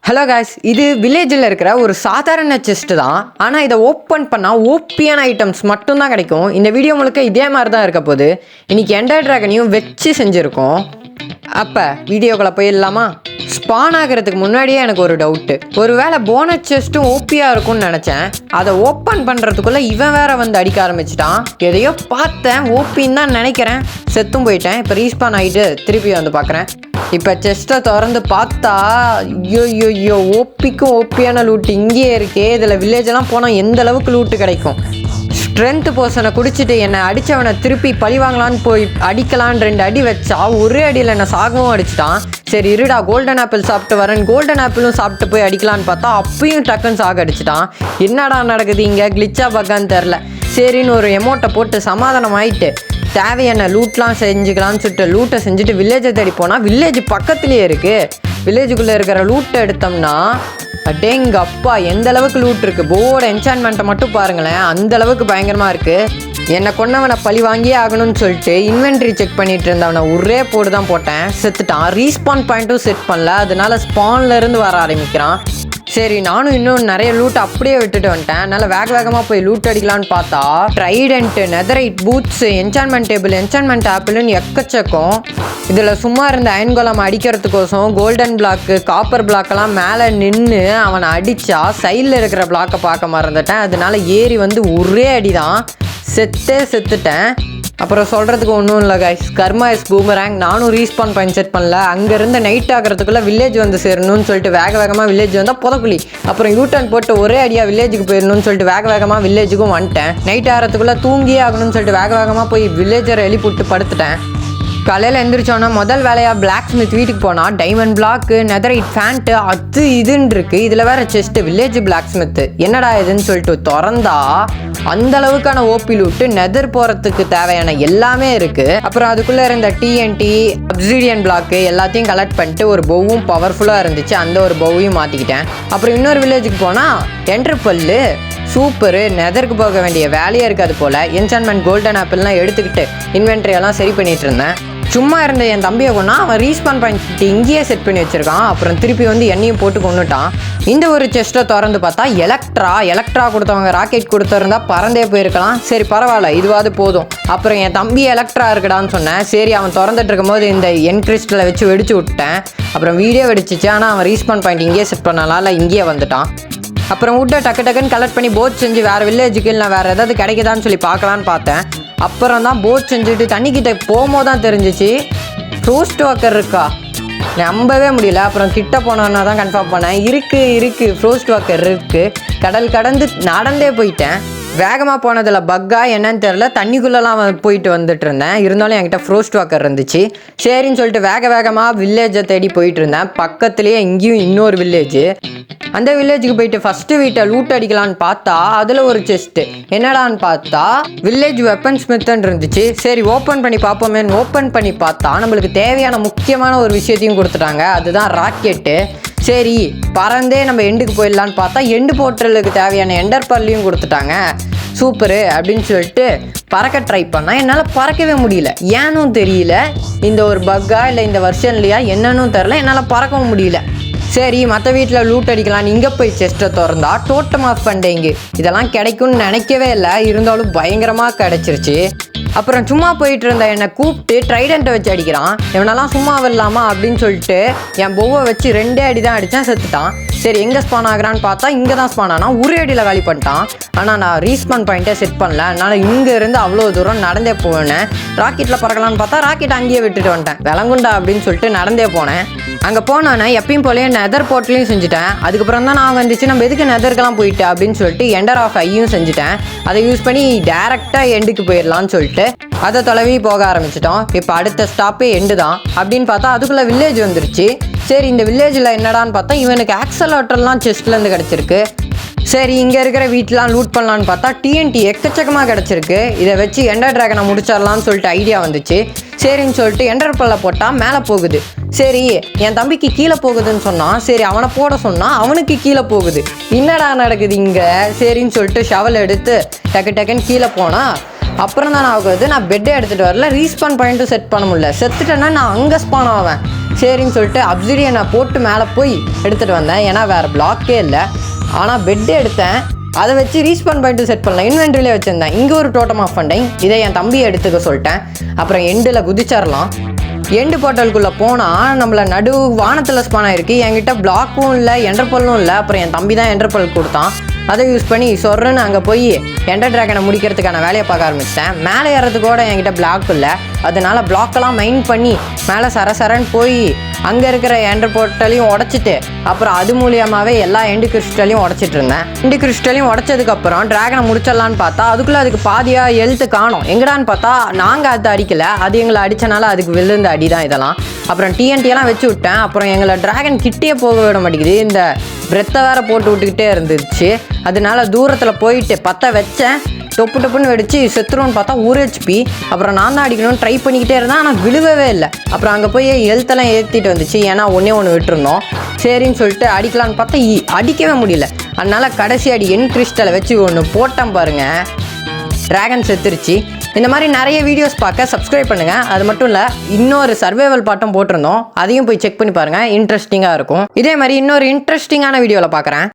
Hello guys, இது வில்லேஜில் இருக்கிற ஒரு சாதாரண செஸ்ட் தான். ஆனால் இதை ஓப்பன் பண்ணால் ஓபியான ஐட்டம்ஸ் மட்டும்தான் கிடைக்கும். இந்த வீடியோ முழுக்க இதே மாதிரி தான் இருக்க போகுது. இன்றைக்கி எண்டர் ட்ராகனையும் வச்சு செஞ்சுருக்கோம். அப்போ வீடியோக்குள்ளே போயிடலாமா? ஸ்பான் ஆகிறதுக்கு முன்னாடியே எனக்கு ஒரு டவுட்டு. ஒருவேளை போனஸ் செஸ்ட்டும் ஓபியாக இருக்கும்னு நினச்சேன். அதை ஓப்பன் பண்ணுறதுக்குள்ளே இவன் வேற வந்து அடிக்க ஆரம்பிச்சிட்டான். எதையோ பார்த்தேன், ஓபின்னு தான் நினைக்கிறேன். செத்தும் போயிட்டேன். இப்போ ரீஸ்பான் ஆகிட்டு திருப்பி வந்து பார்க்குறேன். இப்போ செஸ்ட்டை திறந்து பார்த்தா ஐயோ ஓபிக்கும் ஓபியான லூட்டு இங்கேயே இருக்கே. இதில் வில்லேஜெல்லாம் போனால் எந்த அளவுக்கு லூட்டு கிடைக்கும். ஸ்ட்ரென்த் போர்ஷனை குடிச்சிட்டு என்னை அடித்தவனை திருப்பி பழி வாங்கலான்னு போய் அடிக்கலான்னு 2 அடி வச்சா ஒரே அடியில் என்னை சாகவும் அடிச்சிட்டான். சரி இருடா, கோல்டன் ஆப்பிள் சாப்பிட்டு வரேன். கோல்டன் ஆப்பிளும் சாப்பிட்டு போய் அடிக்கலான்னு பார்த்தா அப்பயும் டக்குன்னு சாக அடிச்சிட்டான். என்னடா நடக்குது இங்கே, கிளிச்சா பக்கான்னு தெரில. சரின்னு ஒரு எமௌண்ட்டை போட்டு சமாதானம் ஆகிட்டு தேவையான லூட்லாம் செஞ்சுக்கலான்னு சொல்லிட்டு லூட்டை செஞ்சுட்டு வில்லேஜை தேடி போனால் வில்லேஜ் பக்கத்துலேயே இருக்குது. வில்லேஜுக்குள்ளே இருக்கிற லூட்டை எடுத்தோம்னா அடேங்க அப்பா எந்த அளவுக்கு லூட் இருக்குது. போர்டு என்சான்மெண்ட்டை மட்டும் பாருங்களேன், அந்த அளவுக்கு பயங்கரமாக இருக்குது. என்னை கொண்டவனை பழி வாங்கியே ஆகணும்னு சொல்லிட்டு இன்வென்ட்ரி செக் பண்ணிட்டு இருந்தவனை ஒரே போடு தான் போட்டேன். செத்துட்டான். ரீஸ்பான் பாயிண்ட்டும் செட் பண்ணல, அதனால ஸ்பான்லேருந்து வர ஆரம்பிக்கிறான். சரி நானும் இன்னும் நிறைய லூட் அப்படியே விட்டுட்டு வந்துட்டேன். அதனால் வேகமாக போய் லூட் அடிக்கலான்னு பார்த்தா trident, netherite, boots, enchantment table, enchantment ஆப்பிள்னு எக்கச்சக்கம். இதில் சும்மா இருந்த அயன்கோலம் அடிக்கிறதுக்கோசம் கோல்டன் பிளாக்கு, காப்பர் பிளாக்கெல்லாம் மேலே நின்று அவனை அடித்தா சைடில் இருக்கிற பிளாக்கை பார்க்க மறந்துட்டேன். அதனால ஏறி வந்து ஒரே அடி தான் செத்துட்டேன். அப்புறம் சொல்கிறதுக்கு ஒன்றும் இல்லை கைஸ், கர்மா இஸ் பூமராங். நானும் ரீஸ்பான் பாயிண்ட் செட் பண்ணல. அங்கேருந்து நைட் ஆகிறதுக்குள்ளே வில்லேஜ் வந்து சேரணும்னு சொல்லிட்டு வேகமாக வில்லேஜ் வந்தால் புதக்குழி. அப்புறம் யூட்டர்ன் போட்டு ஒரே அடியாக வில்லேஜுக்கு போயிடணும்னு சொல்லிட்டு வேகமாக வில்லேஜுக்கும் வந்துட்டேன். நைட் ஆகிறதுக்குள்ளே தூங்கியே ஆகணும்னு சொல்லிட்டு வேகமாக போய் வில்லேஜரை எழுப்பிவிட்டு படுத்துட்டேன். காலையில் எழுந்திரிச்சோன்னா முதல் வேலையாக பிளாக் ஸ்மித் வீட்டுக்கு போனால் டைமண்ட் பிளாக்கு, நெதரைட் ஃபேண்ட்டு, அது இதுன்னு இருக்குது. இதில் வேறு செஸ்ட்டு வில்லேஜ் பிளாக் ஸ்மித்து. என்னடா இதுன்னு சொல்லிட்டு திறந்தா அந்த அளவுக்கான ஓபி லூட்டு, நெதர் போகிறதுக்கு தேவையான எல்லாமே இருக்குது. அப்புறம் அதுக்குள்ளே இருந்த டிஎன்டி, அப்சிடியன் பிளாக்கு எல்லாத்தையும் கலெக்ட் பண்ணிட்டு ஒரு பவுவும் பவர்ஃபுல்லாக இருந்துச்சு, அந்த ஒரு பவுவையும் மாற்றிக்கிட்டேன். அப்புறம் இன்னொரு வில்லேஜுக்கு போனால் என்ட்ரப்பல்லு சூப்பரு. நெதருக்கு போக வேண்டிய வேலையே இருக்காது போல். என்சான்மெண்ட் கோல்டன் ஆப்பிள்லாம் எடுத்துக்கிட்டு இன்வென்ட்ரியெல்லாம் சரி பண்ணிகிட்டு இருந்தேன். சும்மா இருந்த என் தம்பியை கொண்டா அவன் ரீஸ்பான் பாயிண்ட் இங்கேயே செட் பண்ணி வச்சுருக்கான். அப்புறம் திருப்பி வந்து எண்ணையும் போட்டு கொண்டுட்டான். இந்த ஒரு செஸ்ட்டை திறந்து பார்த்தா எலக்ட்ரா கொடுத்தவங்க ராக்கெட் கொடுத்துருந்தா பறந்தே போயிருக்கலாம். சரி பரவாயில்ல, இதுவாது போதும். அப்புறம் என் தம்பி எலக்ட்ரா இருக்குடான்னு சொன்னேன். சரி அவன் திறந்துட்டு இருக்கும்போது இந்த என்கிரிஸ்டலை வச்சு வெடிச்சு விட்டேன். அப்புறம் வீடியோ வெடிச்சிச்சு. ஆனால் அவன் ரீஸ்பான் பாயிண்ட் இங்கேயே செட் பண்ணனால இங்கேயே வந்துட்டான். அப்புறம் விட்டை டக்குன்னு கலெக்ட் பண்ணி போட் செஞ்சு வேறு வில்லேஜுக்கு இல்லை வேறு ஏதாவது கிடைக்குதான்னு சொல்லி பார்க்கலான்னு பார்த்தேன். அப்புறம் தான் போட் செஞ்சுட்டு தண்ணிக்கிட்ட போகும்போது தான் தெரிஞ்சிச்சு ஃப்ரோஸ்ட் வாக்கர் இருக்கா. நம்பவே முடியல. அப்புறம் கிட்ட போனோன்னா தான் கன்ஃபார்ம் பண்ணேன். இருக்குது ஃப்ரோஸ்ட் வாக்கர் இருக்குது. கடல் கடந்து நடந்தே போயிட்டேன். வேகமாக போனதில் பக்கா என்னன்னு தெரில, தண்ணிக்குள்ளெலாம் போயிட்டு வந்துட்டு இருந்தேன். இருந்தாலும் என்கிட்ட ஃப்ரோஸ்ட் வாக்கர் இருந்துச்சு. சரின்னு சொல்லிட்டு வேகமாக வில்லேஜை தேடி போயிட்டு இருந்தேன். பக்கத்துலேயே இங்கேயும் இன்னொரு வில்லேஜு. அந்த வில்லேஜுக்கு போயிட்டு ஃபஸ்ட்டு வீட்டை லூட் அடிக்கலான்னு பார்த்தா அதில் ஒரு செஸ்ட்டு. என்னடான்னு பார்த்தா வில்லேஜ் வெப்பன் ஸ்மித்துன்னு இருந்துச்சு. சரி ஓப்பன் பண்ணி பார்ப்போமேன்னு ஓப்பன் பண்ணி பார்த்தா நம்மளுக்கு தேவையான முக்கியமான ஒரு விஷயத்தையும் கொடுத்துட்டாங்க. அதுதான் ராக்கெட்டு. சரி பறந்தே நம்ம எண்டுக்கு போயிடலான்னு பார்த்தா எண்டு போர்ட்டலுக்கு தேவையான எண்டர் பல்லையும் கொடுத்துட்டாங்க. சூப்பரு அப்படின்னு சொல்லிட்டு பறக்க ட்ரை பண்ணால் என்னால் பறக்கவே முடியல. ஏன்னும் தெரியல, இந்த ஒரு பக்கா இல்லை இந்த வெர்ஷன்லையா என்னன்னு தெரில, என்னால் பறக்கவும் முடியல. சரி மற்ற வீட்டில் லூட் அடிக்கலான்னு இங்கே போய் செஸ்ட்டை திறந்தா டோட்டம் ஆஃப் ஃபண்டிங்கு இதெல்லாம் கிடைக்கும்னு நினைக்கவே இல்லை. இருந்தாலும் பயங்கரமாக கிடச்சிருச்சு. அப்புறம் சும்மா போயிட்டு இருந்த என்னை கூப்பிட்டு ட்ரைடெண்ட்டை வச்சு அடிக்கிறான். இவனெல்லாம் சும்மா வரலாமா அப்படின்னு சொல்லிட்டு என் பொவ்வை வச்சு 2 அடி தான் அடித்தான், செத்துட்டான். சரி எங்கே ஸ்பான் ஆகிறான்னு பார்த்தா இங்கே தான் ஸ்பான் ஆனால் ஒரே அடியில் காலி பண்ணிட்டான். ஆனால் நான் ரீஸ்பான் பாயிண்ட்டே செட் பண்ணல. அதனால் இங்கேருந்து அவ்வளோ தூரம் நடந்தே போனேன். ராக்கெட்டில் பறக்கலான்னு பார்த்தா ராக்கெட் அங்கேயே விட்டுட்டு வந்துட்டேன். விளங்குண்டா அப்படின்னு சொல்லிட்டு நடந்தே போனேன். அங்கே போனோன்னே எப்பயும் போலேயே நெதர் போர்ட்லையும் செஞ்சுட்டேன். அதுக்கப்புறம் தான் நான் வந்துச்சு நம்ம எதுக்கு நெதருக்கெல்லாம் போயிட்டு அப்படின்னு சொல்லிட்டு எண்டர் ஆஃப் ஐயும் செஞ்சுட்டேன். அதை யூஸ் பண்ணி டேரெக்டாக எண்டுக்கு போயிடலான்னு சொல்லிட்டு அதை தொலைவி போக ஆரம்பிச்சிட்டோம். இப்போ அடுத்த ஸ்டாப்பே எண்டு தான் அப்படின்னு பார்த்தா அதுக்குள்ளே வில்லேஜ் வந்துருச்சு. சரி இந்த வில்லேஜில் என்னடான்னு பார்த்தா இவனுக்கு ஆக்சலேட்டர்லாம் செஸ்ட்லேருந்து கிடச்சிருக்கு. சரி இங்கே இருக்கிற வீட்டெலாம் லூட் பண்ணலான்னு பார்த்தா டிஎன்டி எக்கச்சக்கமாக கிடச்சிருக்கு. இதை வச்சு எண்டர் ட்ராகனை முடிச்சிடலான்னு சொல்லிட்டு ஐடியா வந்துச்சு. சரின்னு சொல்லிட்டு எண்டர் பல்ல போட்டால் மேலே போகுது. சரி என் தம்பிக்கு கீழே போகுதுன்னு சொன்னான். சரி அவனை போட சொன்னால் அவனுக்கு கீழே போகுது. என்னடா நடக்குது இங்கே? சரின்னு சொல்லிட்டு ஷவல் எடுத்து டக்குன்னு கீழே போனால் அப்புறம் தான் ஆகுது நான் பெட்டே எடுத்துகிட்டு வரல. ரீஸ்பான் பாயிண்ட்டும் செட் பண்ண முடியல. செத்துட்டேன்னா நான் அங்கே ஸ்பான் ஆவேன். சரின்னு சொல்லிட்டு அப்சிடியனை போட்டு மேலே போய் எடுத்துகிட்டு வந்தேன். ஏன்னா வேறு பிளாக்கே இல்லை. ஆனால் பெட்டு எடுத்தேன், அதை வச்சு ரீஸ்பான் பாயிண்ட் செட் பண்ணலாம். இன்வென்ட்ரிலே வச்சுருந்தேன். இங்கே ஒரு டோட்டம் ஆஃப் பண்ணிட்டேன். இதை என் தம்பியை எடுத்துக்க சொல்லிட்டேன். அப்புறம் எண்டில் குதிச்சிடலாம். எண்டு போர்ட்டலுக்குள்ளே போனால் நம்மளை நடு வானத்தில் ஸ்பான் ஆகிருக்கு. என்கிட்ட பிளாக்கும் இல்லை, என்டர்பல்லும் இல்லை. அப்புறம் என் தம்பி தான் என்டர்பல் கொடுத்தான். அதை யூஸ் பண்ணி சொல்கிறேன்னு அங்கே போய் எண்டர் ட்ராகனை முடிக்கிறதுக்கான வேலையை பார்க்க ஆரம்பிச்சிட்டேன். மேலே ஏறதுக்கு கூட என்கிட்ட பிளாக் இல்லை. அதனால பிளாக்கெல்லாம் மைன் பண்ணி மேலே சரசரன்னு போய் அங்கே இருக்கிற எண்டர் போர்ட்டலையும் உடச்சிட்டு அப்புறம் அது மூலியமாகவே எல்லா எண்டு கிறிஸ்டலையும் உடச்சிட்டு இருந்தேன். எண்டு கிறிஸ்டலையும் உடச்சதுக்கப்புறம் ட்ராகனை முடிச்சிடலான்னு பார்த்தா அதுக்குள்ளே அதுக்கு பாதியாக எழுத்து காணும். எங்கடான்னு பார்த்தா நாங்கள் அதை அடிக்கலை, அது எங்களை அடித்தனால அதுக்கு விழுந்த அடி தான் இதெல்லாம். அப்புறம் டிஎன்டியெல்லாம் வச்சு விட்டேன். அப்புறம் எங்களை ட்ராகன் கிட்டே போக விட மாட்டேங்குது. இந்த பிரெத்தை வேறு போட்டு விட்டுக்கிட்டே இருந்துச்சு. அதனால தூரத்தில் போயிட்டு பற்ற வச்சேன். டொப்பு டொப்புன்னு வெடிச்சு செத்துருன்னு பார்த்தா 1 HP. அப்புறம் நான் தான் அடிக்கணும்னு ட்ரை பண்ணிக்கிட்டே இருந்தேன், ஆனால் விழுவவே இல்லை. அப்புறம் அங்கே போய் ஹெல்த்தெல்லாம் ஏற்றிட்டு வந்துச்சு. ஏன்னா ஒன்று விட்டுருந்தோம். சரின்னு சொல்லிட்டு அடிக்கலான்னு பார்த்தா அடிக்கவே முடியல. அதனால கடைசி அடி என் கிறிஸ்டலை வச்சு ஒன்று போட்டேன் பாருங்கள், ட்ராகன் செத்துருச்சு. இந்த மாதிரி நிறைய வீடியோஸ் பார்க்க சப்ஸ்கிரைப் பண்ணுங்கள். அது மட்டும் இல்லை, இன்னொரு சர்வைவல் பாட்டும் போட்டிருந்தோம், அதையும் போய் செக் பண்ணி பாருங்கள், இன்ட்ரெஸ்டிங்காக இருக்கும். இதே மாதிரி இன்னொரு இன்ட்ரெஸ்டிங்கான வீடியோவில் பார்க்குறேன்.